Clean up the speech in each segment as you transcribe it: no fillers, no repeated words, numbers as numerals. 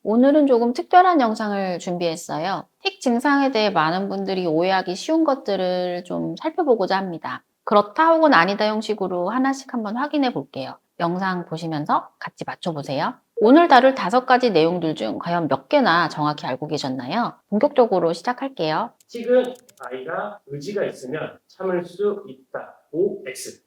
오늘은 조금 특별한 영상을 준비했어요. 틱 증상에 대해 많은 분들이 오해하기 쉬운 것들을 좀 살펴보고자 합니다. 그렇다 혹은 아니다 형식으로 하나씩 한번 확인해 볼게요. 영상 보시면서 같이 맞춰보세요. 오늘 다룰 5가지 내용들 중 과연 몇 개나 정확히 알고 계셨나요? 본격적으로 시작할게요. 틱은 아이가 의지가 있으면 참을 수 있다. OX.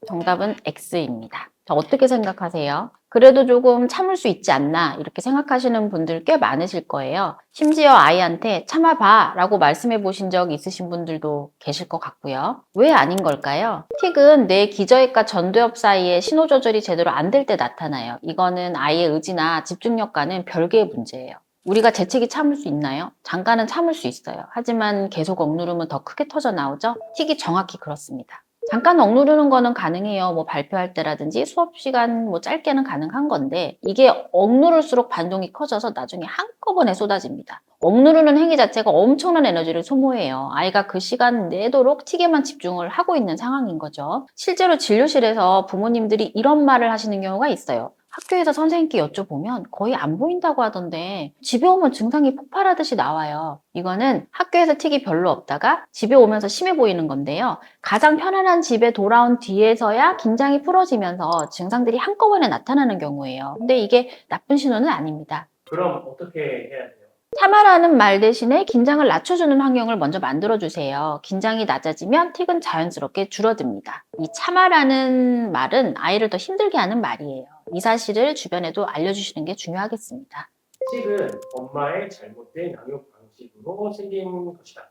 정답은 X입니다. 자, 어떻게 생각하세요? 그래도 조금 참을 수 있지 않나 이렇게 생각하시는 분들 꽤 많으실 거예요. 심지어 아이한테 참아봐 라고 말씀해 보신 적 있으신 분들도 계실 것 같고요. 왜 아닌 걸까요? 틱은 뇌 기저핵과 전두엽 사이에 신호 조절이 제대로 안 될 때 나타나요. 이거는 아이의 의지나 집중력과는 별개의 문제예요. 우리가 재채기 참을 수 있나요? 잠깐은 참을 수 있어요. 하지만 계속 억누르면 더 크게 터져 나오죠? 틱이 정확히 그렇습니다. 잠깐 억누르는 거는 가능해요. 뭐 발표할 때라든지 수업 시간 뭐 짧게는 가능한 건데 이게 억누를수록 반동이 커져서 나중에 한꺼번에 쏟아집니다. 억누르는 행위 자체가 엄청난 에너지를 소모해요. 아이가 그 시간 내도록 틱에만 집중을 하고 있는 상황인 거죠. 실제로 진료실에서 부모님들이 이런 말을 하시는 경우가 있어요. 학교에서 선생님께 여쭤보면 거의 안 보인다고 하던데 집에 오면 증상이 폭발하듯이 나와요. 이거는 학교에서 틱이 별로 없다가 집에 오면서 심해 보이는 건데요. 가장 편안한 집에 돌아온 뒤에서야 긴장이 풀어지면서 증상들이 한꺼번에 나타나는 경우예요. 근데 이게 나쁜 신호는 아닙니다. 그럼 어떻게 해야 돼요? 참아라는 말 대신에 긴장을 낮춰주는 환경을 먼저 만들어주세요. 긴장이 낮아지면 틱은 자연스럽게 줄어듭니다. 이 참아라는 말은 아이를 더 힘들게 하는 말이에요. 이 사실을 주변에도 알려주시는 게 중요하겠습니다. 틱은 엄마의 잘못된 양육 방식으로 생긴 것이다.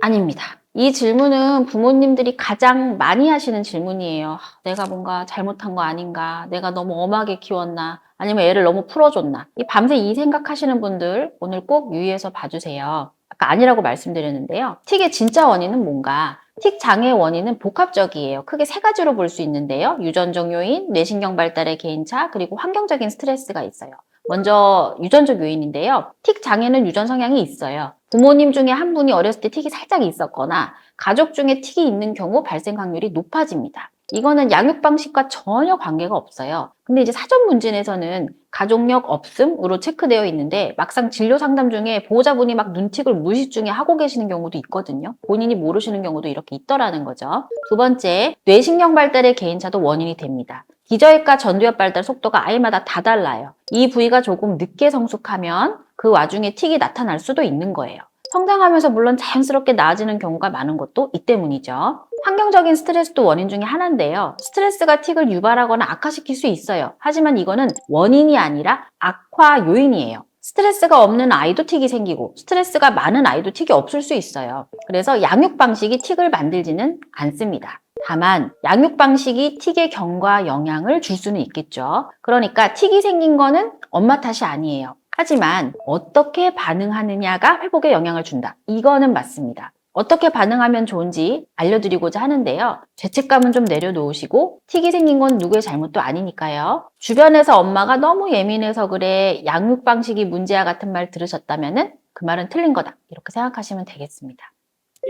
아닙니다. 이 질문은 부모님들이 가장 많이 하시는 질문이에요. 내가 뭔가 잘못한 거 아닌가? 내가 너무 엄하게 키웠나? 아니면 애를 너무 풀어줬나? 이 밤새 이 생각하시는 분들 오늘 꼭 유의해서 봐주세요. 아까 아니라고 말씀드렸는데요. 틱의 진짜 원인은 뭔가? 틱 장애의 원인은 복합적이에요. 크게 3가지로 볼 수 있는데요. 유전적 요인, 뇌신경 발달의 개인차, 그리고 환경적인 스트레스가 있어요. 먼저 유전적 요인인데요. 틱 장애는 유전 성향이 있어요. 부모님 중에 한 분이 어렸을 때 틱이 살짝 있었거나 가족 중에 틱이 있는 경우 발생 확률이 높아집니다. 이거는 양육 방식과 전혀 관계가 없어요. 근데 이제 사전 문진에서는 가족력 없음으로 체크되어 있는데 막상 진료 상담 중에 보호자분이 막 눈틱을 무의식 중에 하고 계시는 경우도 있거든요. 본인이 모르시는 경우도 이렇게 있더라는 거죠. 두 번째, 뇌신경 발달의 개인차도 원인이 됩니다. 기저핵과 전두엽 발달 속도가 아이마다 다 달라요. 이 부위가 조금 늦게 성숙하면 그 와중에 틱이 나타날 수도 있는 거예요. 성장하면서 물론 자연스럽게 나아지는 경우가 많은 것도 이 때문이죠. 환경적인 스트레스도 원인 중에 하나인데요. 스트레스가 틱을 유발하거나 악화시킬 수 있어요. 하지만 이거는 원인이 아니라 악화 요인이에요. 스트레스가 없는 아이도 틱이 생기고 스트레스가 많은 아이도 틱이 없을 수 있어요. 그래서 양육 방식이 틱을 만들지는 않습니다. 다만 양육 방식이 틱의 경과 영향을 줄 수는 있겠죠. 그러니까 틱이 생긴 거는 엄마 탓이 아니에요. 하지만 어떻게 반응하느냐가 회복에 영향을 준다. 이거는 맞습니다. 어떻게 반응하면 좋은지 알려드리고자 하는데요. 죄책감은 좀 내려놓으시고 틱이 생긴 건 누구의 잘못도 아니니까요. 주변에서 엄마가 너무 예민해서 그래, 양육 방식이 문제야 같은 말 들으셨다면 그 말은 틀린 거다. 이렇게 생각하시면 되겠습니다.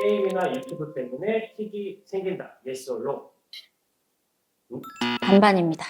게임이나 유튜브 때문에 틱이 생긴다. Yes or no? 반반입니다.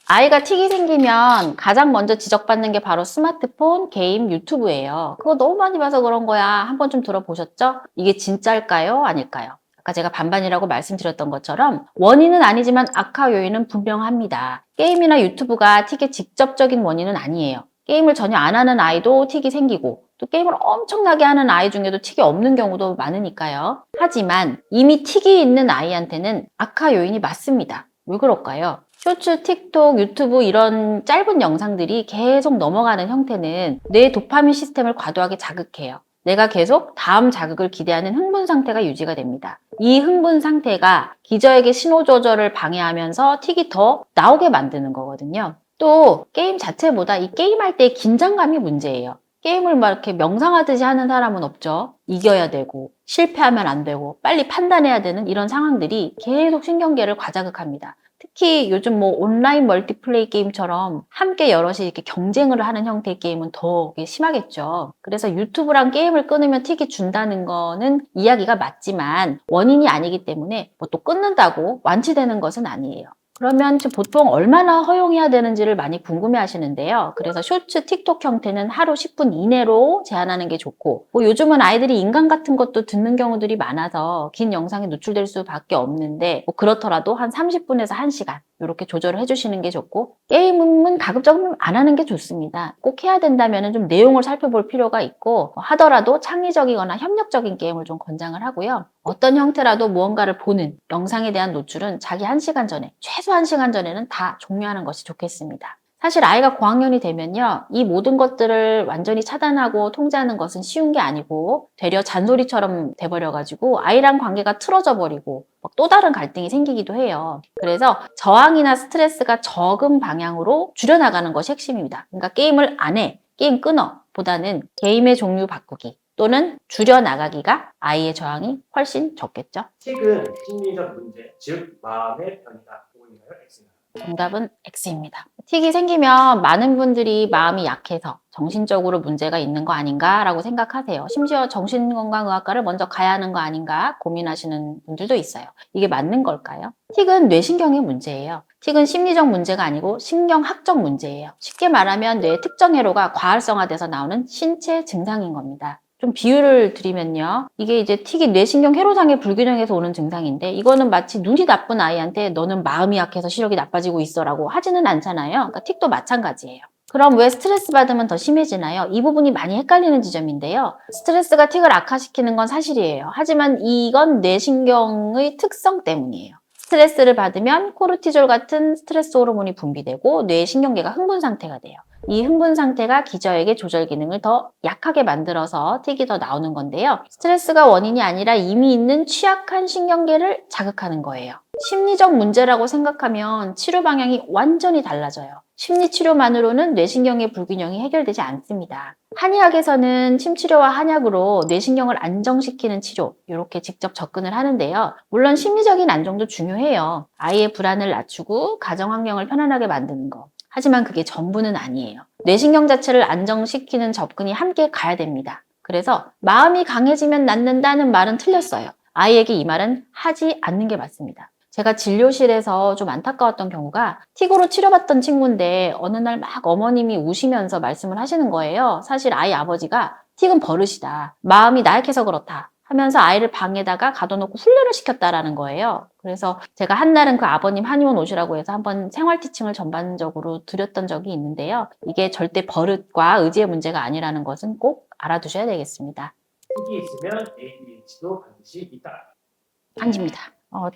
아이가 틱이 생기면 가장 먼저 지적받는 게 바로 스마트폰, 게임, 유튜브예요. 그거 너무 많이 봐서 그런 거야. 한 번쯤 들어보셨죠? 이게 진짜일까요? 아닐까요? 아까 제가 반반이라고 말씀드렸던 것처럼 원인은 아니지만 악화 요인은 분명합니다. 게임이나 유튜브가 틱의 직접적인 원인은 아니에요. 게임을 전혀 안 하는 아이도 틱이 생기고 또 게임을 엄청나게 하는 아이 중에도 틱이 없는 경우도 많으니까요. 하지만 이미 틱이 있는 아이한테는 악화 요인이 맞습니다. 왜 그럴까요? 쇼츠, 틱톡, 유튜브 이런 짧은 영상들이 계속 넘어가는 형태는 뇌 도파민 시스템을 과도하게 자극해요. 내가 계속 다음 자극을 기대하는 흥분 상태가 유지가 됩니다. 이 흥분 상태가 기저에게 신호 조절을 방해하면서 틱이 더 나오게 만드는 거거든요. 또 게임 자체보다 이 게임할 때의 긴장감이 문제예요. 게임을 막 이렇게 명상하듯이 하는 사람은 없죠. 이겨야 되고 실패하면 안 되고 빨리 판단해야 되는 이런 상황들이 계속 신경계를 과자극합니다. 특히 요즘 뭐 온라인 멀티플레이 게임처럼 함께 여럿이 이렇게 경쟁을 하는 형태의 게임은 더 심하겠죠. 그래서 유튜브랑 게임을 끊으면 틱이 준다는 거는 이야기가 맞지만 원인이 아니기 때문에 뭐 또 끊는다고 완치되는 것은 아니에요. 그러면 지금 보통 얼마나 허용해야 되는지를 많이 궁금해 하시는데요. 그래서 쇼츠, 틱톡 형태는 하루 10분 이내로 제한하는 게 좋고, 뭐 요즘은 아이들이 인강 같은 것도 듣는 경우들이 많아서 긴 영상에 노출될 수밖에 없는데, 뭐 그렇더라도 한 30분에서 1시간 이렇게 조절을 해주시는 게 좋고, 게임은 가급적이면 안 하는 게 좋습니다. 꼭 해야 된다면 좀 내용을 살펴볼 필요가 있고, 하더라도 창의적이거나 협력적인 게임을 좀 권장을 하고요. 어떤 형태라도 무언가를 보는 영상에 대한 노출은 자기 1시간 전에, 최소 1시간 전에는 다 종료하는 것이 좋겠습니다. 사실 아이가 고학년이 되면요, 이 모든 것들을 완전히 차단하고 통제하는 것은 쉬운 게 아니고 되려 잔소리처럼 돼버려가지고 아이랑 관계가 틀어져 버리고 또 다른 갈등이 생기기도 해요. 그래서 저항이나 스트레스가 적은 방향으로 줄여나가는 것이 핵심입니다. 그러니까 게임을 안 해, 게임 끊어 보다는 게임의 종류 바꾸기 또는 줄여나가기가 아이의 저항이 훨씬 적겠죠. 틱은 심리적 문제, 즉 마음의 변이다. O인가요? X인가요? 정답은 X입니다. 틱이 생기면 많은 분들이 마음이 약해서 정신적으로 문제가 있는 거 아닌가라고 생각하세요. 심지어 정신건강의학과를 먼저 가야 하는 거 아닌가 고민하시는 분들도 있어요. 이게 맞는 걸까요? 틱은 뇌신경의 문제예요. 틱은 심리적 문제가 아니고 신경학적 문제예요. 쉽게 말하면 뇌의 특정 회로가 과활성화돼서 나오는 신체 증상인 겁니다. 좀 비유를 드리면요. 이게 이제 틱이 뇌신경 회로장애 불균형에서 오는 증상인데 이거는 마치 눈이 나쁜 아이한테 너는 마음이 약해서 시력이 나빠지고 있어라고 하지는 않잖아요. 그러니까 틱도 마찬가지예요. 그럼 왜 스트레스 받으면 더 심해지나요? 이 부분이 많이 헷갈리는 지점인데요. 스트레스가 틱을 악화시키는 건 사실이에요. 하지만 이건 뇌신경의 특성 때문이에요. 스트레스를 받으면 코르티졸 같은 스트레스 호르몬이 분비되고 뇌신경계가 흥분 상태가 돼요. 이 흥분 상태가 기저액의 조절 기능을 더 약하게 만들어서 틱이 더 나오는 건데요. 스트레스가 원인이 아니라 이미 있는 취약한 신경계를 자극하는 거예요. 심리적 문제라고 생각하면 치료 방향이 완전히 달라져요. 심리 치료만으로는 뇌신경의 불균형이 해결되지 않습니다. 한의학에서는 침치료와 한약으로 뇌신경을 안정시키는 치료, 이렇게 직접 접근을 하는데요. 물론 심리적인 안정도 중요해요. 아이의 불안을 낮추고 가정 환경을 편안하게 만드는 거. 하지만 그게 전부는 아니에요. 뇌신경 자체를 안정시키는 접근이 함께 가야 됩니다. 그래서 마음이 강해지면 낫는다는 말은 틀렸어요. 아이에게 이 말은 하지 않는 게 맞습니다. 제가 진료실에서 좀 안타까웠던 경우가 틱으로 치료받던 친구인데 어느 날 막 어머님이 우시면서 말씀을 하시는 거예요. 사실 아이 아버지가 틱은 버릇이다. 마음이 나약해서 그렇다. 하면서 아이를 방에다가 가둬놓고 훈련을 시켰다라는 거예요. 그래서 제가 한날은 그 아버님 한의원 오시라고 해서 한번 생활 티칭을 전반적으로 드렸던 적이 있는데요. 이게 절대 버릇과 의지의 문제가 아니라는 것은 꼭 알아두셔야 되겠습니다. 틱이 있으면 ADHD도 반드시 있다. 아닙니다.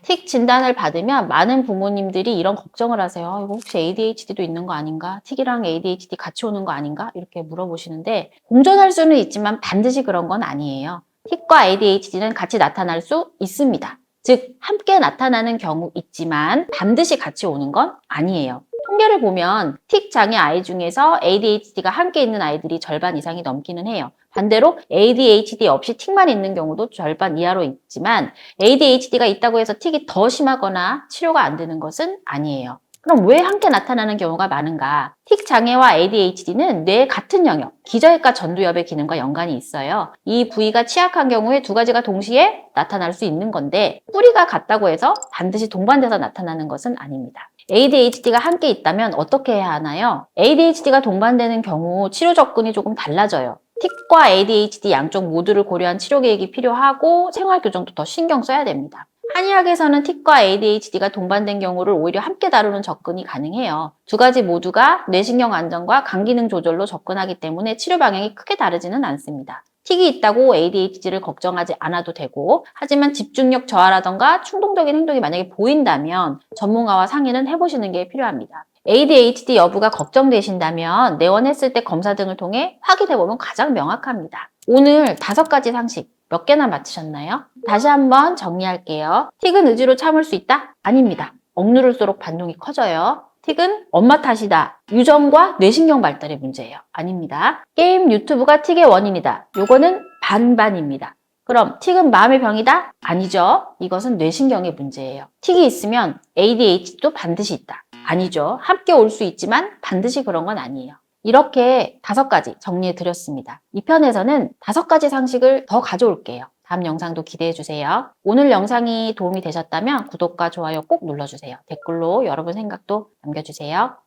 틱 진단을 받으면 많은 부모님들이 이런 걱정을 하세요. 이거 혹시 ADHD도 있는 거 아닌가? 틱이랑 ADHD 같이 오는 거 아닌가? 이렇게 물어보시는데 공존할 수는 있지만 반드시 그런 건 아니에요. 틱과 ADHD는 같이 나타날 수 있습니다. 즉 함께 나타나는 경우 있지만 반드시 같이 오는 건 아니에요. 통계를 보면 틱 장애 아이 중에서 ADHD가 함께 있는 아이들이 절반 이상이 넘기는 해요. 반대로 ADHD 없이 틱만 있는 경우도 절반 이하로 있지만 ADHD가 있다고 해서 틱이 더 심하거나 치료가 안 되는 것은 아니에요. 그럼 왜 함께 나타나는 경우가 많은가? 틱 장애와 ADHD는 뇌의 같은 영역, 기저핵과 전두엽의 기능과 연관이 있어요. 이 부위가 취약한 경우에 두 가지가 동시에 나타날 수 있는 건데 뿌리가 같다고 해서 반드시 동반돼서 나타나는 것은 아닙니다. ADHD가 함께 있다면 어떻게 해야 하나요? ADHD가 동반되는 경우 치료 접근이 조금 달라져요. 틱과 ADHD 양쪽 모두를 고려한 치료 계획이 필요하고 생활 교정도 더 신경 써야 됩니다. 한의학에서는 틱과 ADHD가 동반된 경우를 오히려 함께 다루는 접근이 가능해요. 두 가지 모두가 뇌신경 안정과 간 기능 조절로 접근하기 때문에 치료 방향이 크게 다르지는 않습니다. 틱이 있다고 ADHD를 걱정하지 않아도 되고, 하지만 집중력 저하라던가 충동적인 행동이 만약에 보인다면 전문가와 상의는 해보시는 게 필요합니다. ADHD 여부가 걱정되신다면 내원했을 때 검사 등을 통해 확인해보면 가장 명확합니다. 오늘 5가지 상식 몇 개나 맞히셨나요? 다시 한번 정리할게요. 틱은 의지로 참을 수 있다? 아닙니다. 억누를수록 반동이 커져요. 틱은 엄마 탓이다. 유전과 뇌신경 발달의 문제예요. 아닙니다. 게임 유튜브가 틱의 원인이다. 요거는 반반입니다. 그럼 틱은 마음의 병이다? 아니죠. 이것은 뇌신경의 문제예요. 틱이 있으면 ADHD도 반드시 있다. 아니죠. 함께 올 수 있지만 반드시 그런 건 아니에요. 이렇게 5가지 정리해 드렸습니다. 이 편에서는 5가지 상식을 더 가져올게요. 다음 영상도 기대해 주세요. 오늘 영상이 도움이 되셨다면 구독과 좋아요 꼭 눌러주세요. 댓글로 여러분 생각도 남겨주세요.